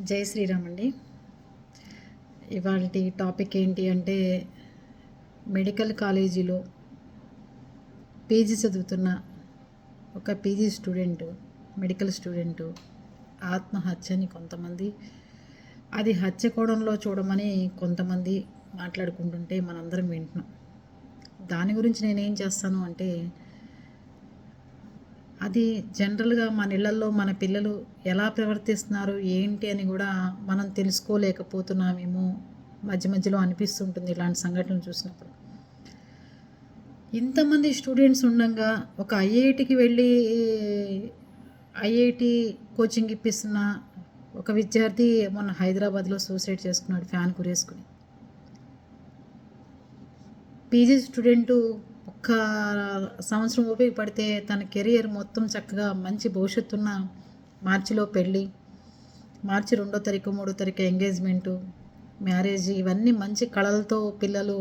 జై శ్రీరామ్ అండి. ఇవాళ టాపిక్ ఏంటి అంటే, మెడికల్ కాలేజీలో పీజీ చదువుతున్న ఒక పీజీ స్టూడెంటు, మెడికల్ స్టూడెంటు ఆత్మహత్యని కొంతమంది, అది హత్య కోణంలో చూడమని కొంతమంది మాట్లాడుకుంటుంటే మనందరం వింటున్నాం. దాని గురించి నేనేం చేస్తాను అంటే, అది జనరల్గా మన ఇళ్లల్లో మన పిల్లలు ఎలా ప్రవర్తిస్తున్నారు ఏంటి అని కూడా మనం తెలుసుకోలేకపోతున్నామేమో మధ్య మధ్యలో అనిపిస్తుంటుంది ఇలాంటి సంఘటనలు చూసినప్పుడు. ఇంతమంది స్టూడెంట్స్ ఉండగా ఒక ఐఐటికి వెళ్ళి ఐఐటి కోచింగ్ ఇప్పిస్తున్న ఒక విద్యార్థి మొన్న హైదరాబాద్లో సూసైడ్ చేసుకున్నాడు ఫ్యాన్ కురేసుకుని. పీజీ స్టూడెంటు ఒక్క సంవత్సరం ఓపిక పడితే తన కెరియర్ మొత్తం చక్కగా మంచి భవిష్యత్తున్న మార్చిలో పెళ్ళి, మార్చి 2వ తారీఖు 3వ తారీఖు ఎంగేజ్మెంటు, మ్యారేజ్, ఇవన్నీ మంచి కళలతో పిల్లలు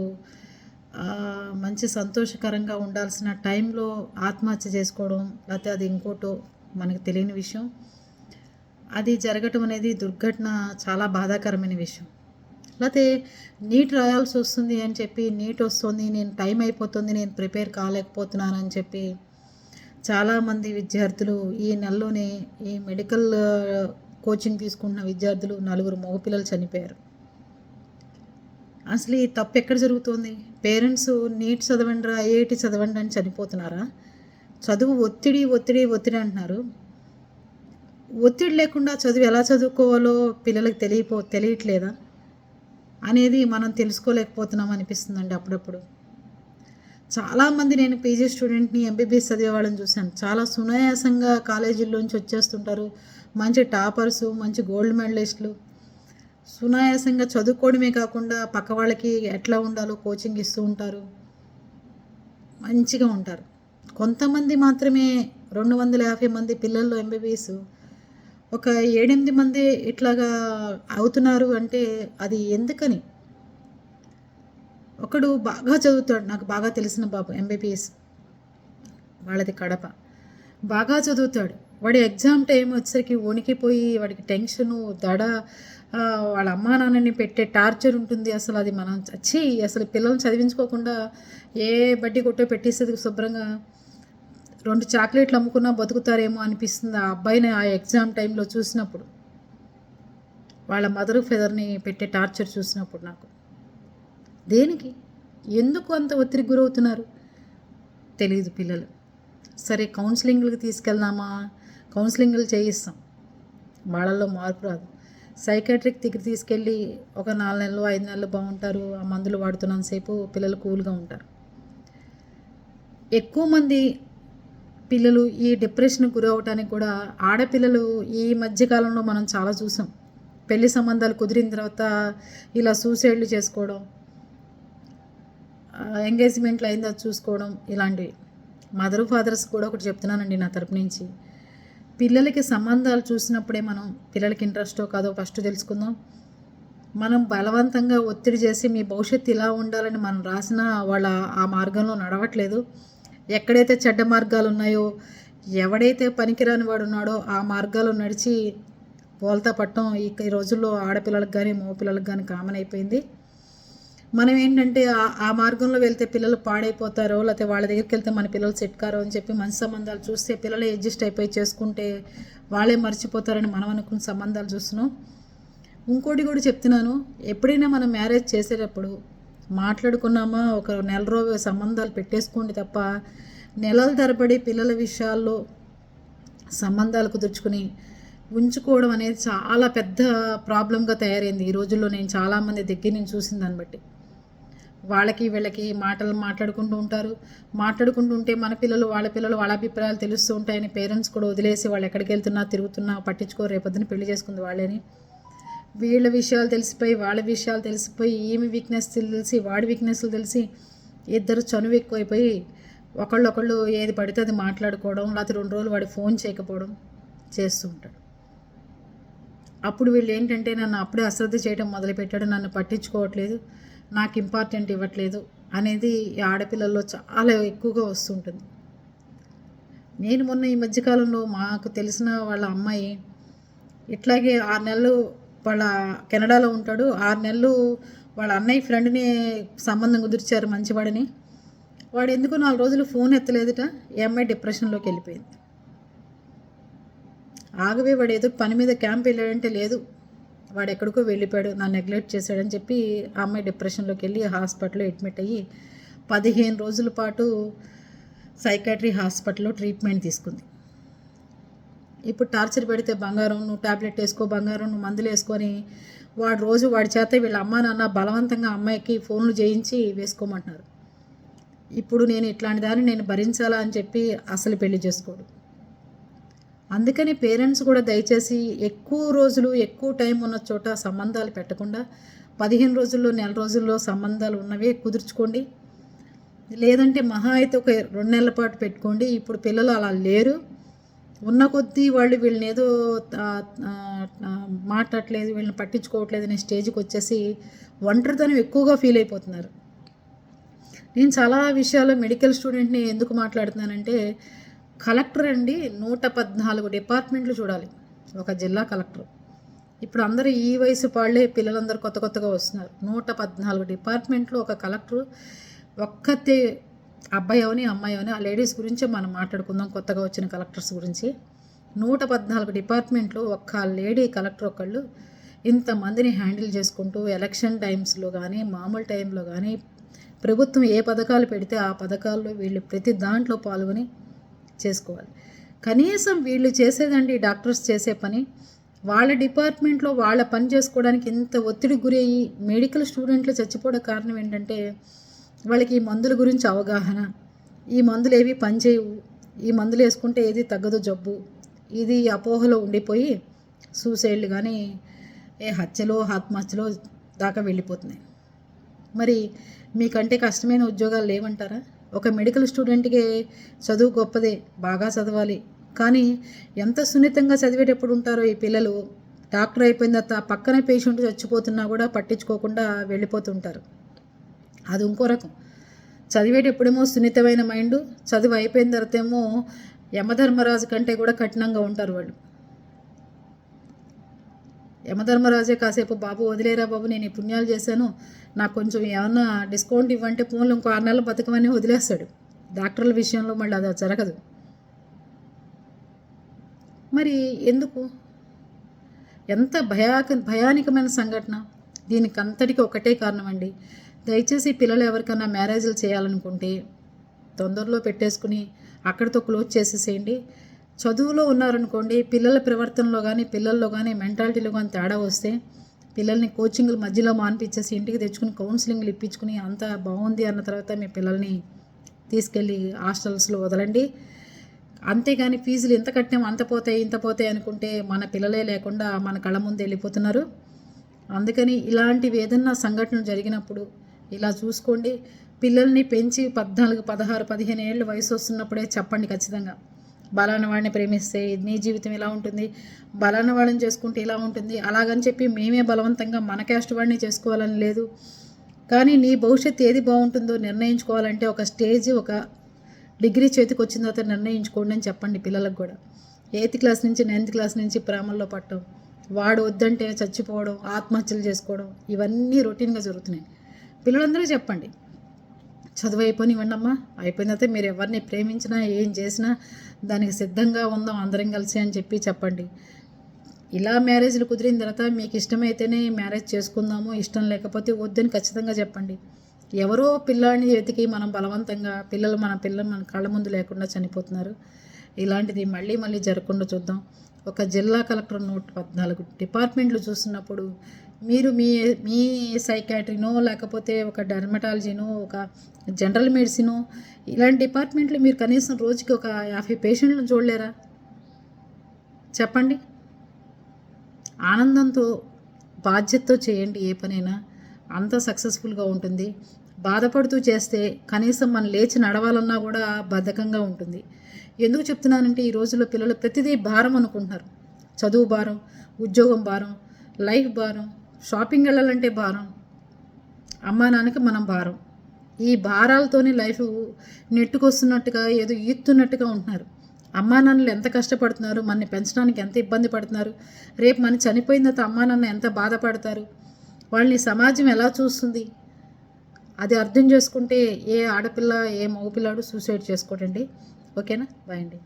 మంచి సంతోషకరంగా ఉండాల్సిన టైంలో ఆత్మహత్య చేసుకోవడం, లేకపోతే అది ఇంకోటో మనకు తెలియని విషయం. అది జరగటం అనేది దుర్ఘటన, చాలా బాధాకరమైన విషయం. లేకపోతే నీట్ రాయాల్సి వస్తుంది అని చెప్పి, నీట్ వస్తుంది, నేను టైం అయిపోతుంది, నేను ప్రిపేర్ కాలేకపోతున్నానని చెప్పి చాలామంది విద్యార్థులు ఈ నెలలోనే ఈ మెడికల్ కోచింగ్ తీసుకుంటున్న విద్యార్థులు 4 మగపిల్లలు చనిపోయారు. అసలు ఈ తప్పు ఎక్కడ జరుగుతుంది? పేరెంట్స్ నీట్ చదవండి, ఐఐటి చదవండి అని చనిపోతున్నారా? చదువు ఒత్తిడి ఒత్తిడి ఒత్తిడి అంటున్నారు. ఒత్తిడి లేకుండా చదువు ఎలా చదువుకోవాలో పిల్లలకు తెలియట్లేదా అనేది మనం తెలుసుకోలేకపోతున్నాం అనిపిస్తుందండి అప్పుడప్పుడు. చాలామంది, నేను పీజీ స్టూడెంట్ని, ఎంబీబీఎస్ చదివే వాళ్ళని చూశాను. చాలా సునాయాసంగా కాలేజీల్లోంచి వచ్చేస్తుంటారు, మంచి టాపర్సు, మంచి గోల్డ్ మెడలిస్టులు. సునాయాసంగా చదువుకోవడమే కాకుండా పక్క వాళ్ళకి ఎట్లా ఉండాలో కోచింగ్ ఇస్తూ ఉంటారు, మంచిగా ఉంటారు. కొంతమంది మాత్రమే 250 మంది పిల్లల్లో ఎంబీబీఎస్ ఒక 7-8 మంది ఇట్లాగా అవుతున్నారు అంటే అది ఎందుకని? ఒకడు బాగా చదువుతాడు, నాకు బాగా తెలిసిన బాబు ఎంబీబీఎస్, వాళ్ళది కడప, బాగా చదువుతాడు. వాడి ఎగ్జామ్ టైం వచ్చేసరికి వణికిపోయి, వాడికి టెన్షను, దడ, వాళ్ళ అమ్మా నాన్నని పెట్టే టార్చర్ ఉంటుంది. అసలు అది మనం అసలు పిల్లల్ని చదివించుకోకుండా ఏ బడ్డీ కొట్టో పెట్టేసేది శుభ్రంగా 2 చాక్లెట్లు అమ్ముకున్నా బతుకుతారేమో అనిపిస్తుంది ఆ అబ్బాయిని ఆ ఎగ్జామ్ టైంలో చూసినప్పుడు, వాళ్ళ మదర్ ఫెదర్ని పెట్టే టార్చర్ చూసినప్పుడు. నాకు దేనికి, ఎందుకు అంత ఒత్తిడికి గురవుతున్నారు తెలియదు పిల్లలు. సరే, కౌన్సిలింగ్లకు తీసుకెళ్దామా, కౌన్సిలింగ్లు చేయిస్తాం, వాళ్ళల్లో మార్పు రాదు. సైకాట్రిక్ దగ్గర తీసుకెళ్ళి ఒక 4 నెలలు 5 నెలలు బాగుంటారు, ఆ మందులు వాడుతున్నంతసేపు పిల్లలు కూల్గా ఉంటారు. ఎక్కువ మంది పిల్లలు ఈ డిప్రెషన్కి గురవటానికి కూడా ఆడపిల్లలు ఈ మధ్యకాలంలో మనం చాలా చూసాం. పెళ్లి సంబంధాలు కుదిరిన తర్వాత ఇలా సూసైడ్లు చేసుకోవడం, ఎంగేజ్మెంట్లు అయిందో చూసుకోవడం, ఇలాంటివి. మదర్ ఫాదర్స్ కూడా ఒకటి చెప్తున్నానండి నా తరపు నుంచి, పిల్లలకి సంబంధాలు చూసినప్పుడే మనం పిల్లలకి ఇంట్రెస్టో కాదో ఫస్ట్ తెలుసుకుందాం. మనం బలవంతంగా ఒత్తిడి చేసి మీ భవిష్యత్తు ఇలా ఉండాలని మనం రాసినా వాళ్ళ ఆ మార్గంలో నడవట్లేదు. ఎక్కడైతే చెడ్డ మార్గాలు ఉన్నాయో, ఎవడైతే పనికిరాని వాడు ఉన్నాడో ఆ మార్గాలు నడిచి బోల్తా పట్టడం ఈ రోజుల్లో ఆడపిల్లలకు కానీ మగపిల్లలకు కానీ కామన్ అయిపోయింది. మనం ఏంటంటే ఆ మార్గంలో వెళ్తే పిల్లలు పాడైపోతారో, లేకపోతే వాళ్ళ దగ్గరికి వెళ్తే మన పిల్లలు సెట్ కారో అని చెప్పి మంచి సంబంధాలు చూస్తే పిల్లలే అడ్జస్ట్ అయిపోయి చేసుకుంటే వాళ్ళే మర్చిపోతారని మనం అనుకున్న సంబంధాలు చూస్తున్నాం. ఇంకోటి కూడా చెప్తున్నాను, ఎప్పుడైనా మనం మ్యారేజ్ చేసేటప్పుడు మాట్లాడుకున్నామా, ఒక నెల రోజు సంబంధాలు పెట్టేసుకోండి తప్ప నెలల తరబడి పిల్లల విషయాల్లో సంబంధాలు కుదుర్చుకుని ఉంచుకోవడం అనేది చాలా పెద్ద ప్రాబ్లంగా తయారైంది ఈ రోజుల్లో. నేను చాలామంది దగ్గర నుంచి చూసిన దాన్ని బట్టి వాళ్ళకి వీళ్ళకి మాట్లాడుకుంటూ ఉంటారు. మాట్లాడుకుంటూ ఉంటే మన పిల్లలు వాళ్ళ అభిప్రాయాలు తెలుస్తూ ఉంటాయని పేరెంట్స్ కూడా వదిలేసి వాళ్ళు ఎక్కడికి వెళ్తున్నా తిరుగుతున్నా పట్టించుకో, రేపొద్దున పెళ్లి చేసుకుంది వాళ్ళని. వీళ్ళ విషయాలు తెలిసిపోయి వాళ్ళ విషయాలు తెలిసిపోయి ఈమె వీక్నెస్ తెలిసి వాడి వీక్నెస్లు తెలిసి ఇద్దరు చనువు ఎక్కువైపోయి ఒకళ్ళు ఏది పడితే అది మాట్లాడుకోవడం, లేకపోతే 2 రోజులు వాడి ఫోన్ చేయకపోవడం చేస్తూ ఉంటాడు. అప్పుడు వీళ్ళు ఏంటంటే నన్ను అప్పుడే అశ్రద్ధ చేయడం మొదలుపెట్టాడు, నన్ను పట్టించుకోవట్లేదు, నాకు ఇంపార్టెంట్ ఇవ్వట్లేదు అనేది ఈ ఆడపిల్లల్లో చాలా ఎక్కువగా వస్తుంటుంది. నేను మొన్న ఈ మధ్యకాలంలో మాకు తెలిసిన వాళ్ళ అమ్మాయి ఇట్లాగే 6 నెలలు వాళ్ళ కెనడాలో ఉంటాడు. 6 నెలలు వాళ్ళ అన్నయ్య ఫ్రెండ్ని సంబంధం కుదిర్చారు మంచివాడిని. వాడు ఎందుకో 4 రోజులు ఫోన్ ఎత్తలేదుట. ఈ అమ్మాయి డిప్రెషన్లోకి వెళ్ళిపోయింది. ఆగవే, వాడు ఏదో పని మీద క్యాంప్ వెళ్ళాడంటే లేదు, వాడు ఎక్కడికో వెళ్ళిపోయాడు, నా నెగ్లెక్ట్ చేశాడని చెప్పి ఆ అమ్మాయి డిప్రెషన్లోకి వెళ్ళి హాస్పిటల్లో అడ్మిట్ అయ్యి 15 రోజుల పాటు సైకాట్రీ హాస్పిటల్లో ట్రీట్మెంట్ తీసుకుంది. ఇప్పుడు టార్చర్ పెడితే బంగారం, నువ్వు ట్యాబ్లెట్ వేసుకో, బంగారం నువ్వు మందులు వేసుకొని వాడు రోజు వాడి చేత వీళ్ళ అమ్మ నాన్న బలవంతంగా అమ్మాయికి ఫోన్లు చేయించి వేసుకోమంటున్నారు. ఇప్పుడు నేను ఇట్లాంటి దాన్ని నేను భరించాలా అని చెప్పి అసలు పెళ్లి చేసుకోడు. అందుకని పేరెంట్స్ కూడా దయచేసి ఎక్కువ రోజులు ఎక్కువ టైం ఉన్న చోట సంబంధాలు పెట్టకుండా 15 రోజుల్లో, నెల రోజుల్లో సంబంధాలు ఉన్నవే కుదుర్చుకోండి. లేదంటే మహా అయితే ఒక 2 నెలల పాటు పెట్టుకోండి. ఇప్పుడు పిల్లలు అలా లేరు. ఉన్న కొద్దీ వాళ్ళు వీళ్ళని ఏదో మాట్లాడట్లేదు, వీళ్ళని పట్టించుకోవట్లేదు అనే స్టేజ్కి వచ్చేసి ఒంటరితనం ఎక్కువగా ఫీల్ అయిపోతున్నారు. నేను చాలా విషయాల్లో మెడికల్ స్టూడెంట్ని ఎందుకు మాట్లాడుతున్నానంటే, కలెక్టర్ అండి 114 డిపార్ట్మెంట్లు చూడాలి ఒక జిల్లా కలెక్టర్. ఇప్పుడు అందరూ ఈ వయసు వాళ్ళే పిల్లలందరూ కొత్త కొత్తగా వస్తున్నారు. 114 డిపార్ట్మెంట్లు ఒక కలెక్టర్ ఒక్కతే. అబ్బాయి అవని అమ్మాయి అవని ఆ లేడీస్ గురించే మనం మాట్లాడుకుందాం, కొత్తగా వచ్చిన కలెక్టర్స్ గురించి. 114 డిపార్ట్మెంట్లు ఒక్క లేడీ కలెక్టర్ ఒకళ్ళు ఇంతమందిని హ్యాండిల్ చేసుకుంటూ ఎలక్షన్ టైమ్స్లో కానీ మామూలు టైంలో కానీ ప్రభుత్వం ఏ పథకాలు పెడితే ఆ పథకాల్లో వీళ్ళు ప్రతి దాంట్లో పాల్గొని చేసుకోవాలి. కనీసం వీళ్ళు చేసేదండి డాక్టర్స్ చేసే పని, వాళ్ళ డిపార్ట్మెంట్లో వాళ్ళ పని చేసుకోవడానికి ఇంత ఒత్తిడికి గురయ్యి మెడికల్ స్టూడెంట్లు చచ్చిపోవడం కారణం ఏంటంటే, వాళ్ళకి ఈ మందుల గురించి అవగాహన, ఈ మందులు ఏవి పనిచేయవు, ఈ మందులు వేసుకుంటే ఏది తగ్గదు జబ్బు, ఇది అపోహలో ఉండిపోయి సూసైడ్లు కానీ హత్యలో ఆత్మహత్యలో దాకా వెళ్ళిపోతున్నాయి. మరి మీకంటే కష్టమైన ఉద్యోగాలు లేవంటారా? ఒక మెడికల్ స్టూడెంట్కి చదువు గొప్పదే, బాగా చదవాలి. కానీ ఎంత సున్నితంగా చదివేటప్పుడు ఉంటారో ఈ పిల్లలు. డాక్టర్ అయిపోయిన తర్వాత పక్కన పేషెంట్ చచ్చిపోతున్నా కూడా పట్టించుకోకుండా వెళ్ళిపోతుంటారు. అది ఇంకో రకం. చదివేటప్పుడేమో సున్నితమైన మైండ్, చదువు అయిపోయిన తర్వాత ఏమో యమధర్మరాజు కంటే కూడా కఠినంగా ఉంటారు వాళ్ళు. యమధర్మరాజే కాసేపు బాబు వదిలేరా బాబు, నేను ఈ పుణ్యాలు చేశాను, నాకు కొంచెం ఏమన్నా డిస్కౌంట్ ఇవ్వంటే ఫోన్లు ఇంకో 6 నెలలు బతకమని వదిలేస్తాడు. డాక్టర్ల విషయంలో మళ్ళీ అది జరగదు. మరి ఎందుకు? ఎంత భయానికమైన సంఘటన. దీనికి అంతటికి ఒకటే కారణం అండి. దయచేసి పిల్లలు ఎవరికైనా మ్యారేజ్లు చేయాలనుకుంటే తొందరలో పెట్టేసుకుని అక్కడితో క్లోజ్ చేసేసేయండి. చదువులో ఉన్నారనుకోండి, పిల్లల ప్రవర్తనలో కానీ పిల్లల్లో కానీ మెంటాలిటీలో కానీ తేడా వస్తే పిల్లల్ని కోచింగ్లు మధ్యలో మానిపించేసి ఇంటికి తెచ్చుకుని కౌన్సిలింగ్లు ఇప్పించుకుని అంత బాగుంది అన్న తర్వాత మీ పిల్లల్ని తీసుకెళ్ళి హాస్టల్స్లో వదలండి. అంతేగాని ఫీజులు ఎంత కట్టాము అంత పోతాయి ఇంత పోతాయి అనుకుంటే మన పిల్లలే లేకుండా మన కళ్ళ ముందు వెళ్ళిపోతున్నారు. అందుకని ఇలాంటివి ఏదన్నా సంఘటనలు జరిగినప్పుడు ఇలా చూసుకోండి. పిల్లల్ని పెంచి 14, 16, 15 ఏళ్ళు వయసు వస్తున్నప్పుడే చెప్పండి ఖచ్చితంగా. బలానా వాడిని ప్రేమిస్తే నీ జీవితం ఇలా ఉంటుంది, బలానా వాడిని చేసుకుంటే ఇలా ఉంటుంది, అలాగని చెప్పి మేమే బలవంతంగా మన క్యాస్ట్ వాడిని చేసుకోవాలని లేదు. కానీ నీ భవిష్యత్తు ఏది బాగుంటుందో నిర్ణయించుకోవాలంటే ఒక స్టేజ్, ఒక డిగ్రీ చేతికి వచ్చిన తర్వాత నిర్ణయించుకోండి అని చెప్పండి పిల్లలకు కూడా. 8th క్లాస్ నుంచి 9th క్లాస్ నుంచి ప్రేమల్లో పట్టడం, వాడు వద్దంటే చచ్చిపోవడం, ఆత్మహత్యలు చేసుకోవడం, ఇవన్నీ రొటీన్గా జరుగుతున్నాయి. పిల్లలందరూ చెప్పండి, చదువు అయిపోయివ్వండి అమ్మా, అయిపోయిన తర్వాత మీరు ఎవరిని ప్రేమించినా ఏం చేసినా దానికి సిద్ధంగా ఉందాం అందరం కలిసి అని చెప్పి చెప్పండి. ఇలా మ్యారేజ్లు కుదిరిన తర్వాత మీకు ఇష్టమైతేనే మ్యారేజ్ చేసుకుందాము, ఇష్టం లేకపోతే వద్దని ఖచ్చితంగా చెప్పండి. ఎవరో పిల్లాడిని చేతికి మనం బలవంతంగా పిల్లలు మన కళ్ళ ముందు లేకుండా చనిపోతున్నారు. ఇలాంటిది మళ్ళీ మళ్ళీ జరగకుండా చూద్దాం. ఒక జిల్లా కలెక్టర్ 114 డిపార్ట్మెంట్లు చూస్తున్నప్పుడు మీరు మీ సైకాట్రీనో లేకపోతే ఒక డెర్మటాలజీనో ఒక జనరల్ మెడిసినో ఇలాంటి డిపార్ట్మెంట్లు మీరు కనీసం రోజుకి ఒక 50 పేషెంట్లను చూడలేరా? చెప్పండి. ఆనందంతో బాధ్యతతో చేయండి ఏ పనైనా, అంత సక్సెస్ఫుల్గా ఉంటుంది. బాధపడుతూ చేస్తే కనీసం మనం లేచి నడవాలన్నా కూడా బద్ధకంగా ఉంటుంది. ఎందుకు చెప్తున్నానంటే ఈ రోజుల్లో పిల్లలు ప్రతిదీ భారం అనుకుంటున్నారు. చదువు భారం, ఉద్యోగం భారం, లైఫ్ భారం, షాపింగ్ వెళ్ళాలంటే భారం, అమ్మా నాన్నకి మనం భారం. ఈ భారాలతోనే లైఫ్ నెట్టుకొస్తున్నట్టుగా ఏదో ఈత్తున్నట్టుగా ఉంటున్నారు. అమ్మా నాన్నలు ఎంత కష్టపడుతున్నారు, మనని పెంచడానికి ఎంత ఇబ్బంది పడుతున్నారు, రేపు మనం చనిపోయిన తర్వాత అమ్మా నాన్న ఎంత బాధపడతారు, వాళ్ళని సమాజం ఎలా చూస్తుంది, అది అర్థం చేసుకుంటే ఏ ఆడపిల్ల ఏ మగపిల్లాడు సూసైడ్ చేసుకోడండి. ఓకేనా? బాయ్ అండి.